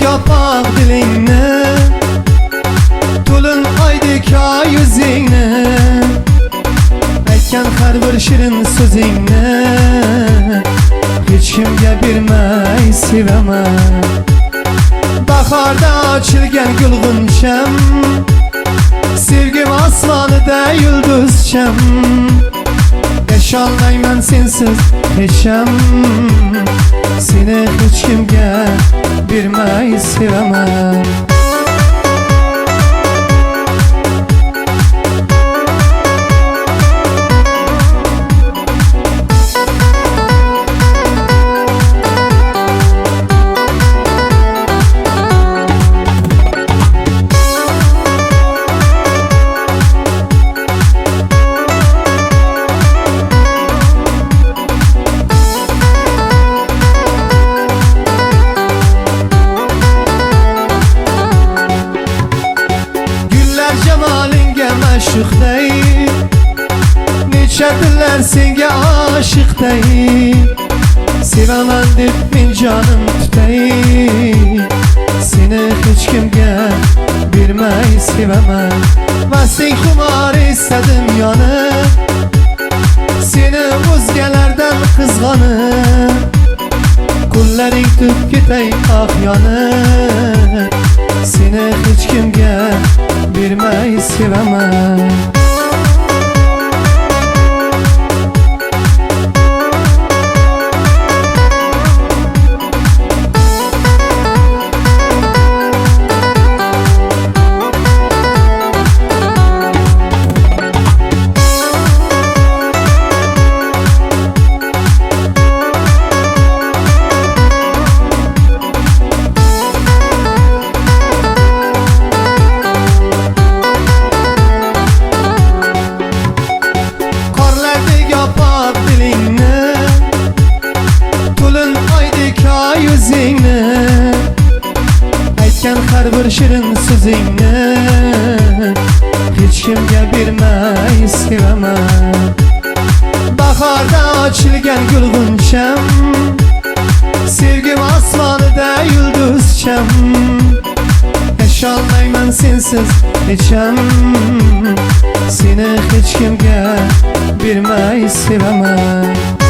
Kapak dilinle, tulun aydıka yüzüne, aytgan har bir shirin so'zingni hech kimga bermay sevaman. Bahorda ochilgan gulg'uncham, sevgim osmonida yulduzcham. Yasholmayman sensiz hecham, seni hech kimga bermay sevaman. Aşıqday, neçə dillər senga aşıqday. Sevaman deb men canım tutay, seni hech kimga bermay sevaman. Va sen xumor istadim yonib, seni o'zgalardan qizg'onib. Kunlaring tub ketay ah yonib, seni hech kimga bermay sevaman. Aytgan har bir shirin so'zingni hech kimga bermay sevaman. Bahorda ochilgan gulg'uncham, sevgim osmonida yulduzcham. Yasholmayman sensiz hecham, seni hech kimga bermay sevaman.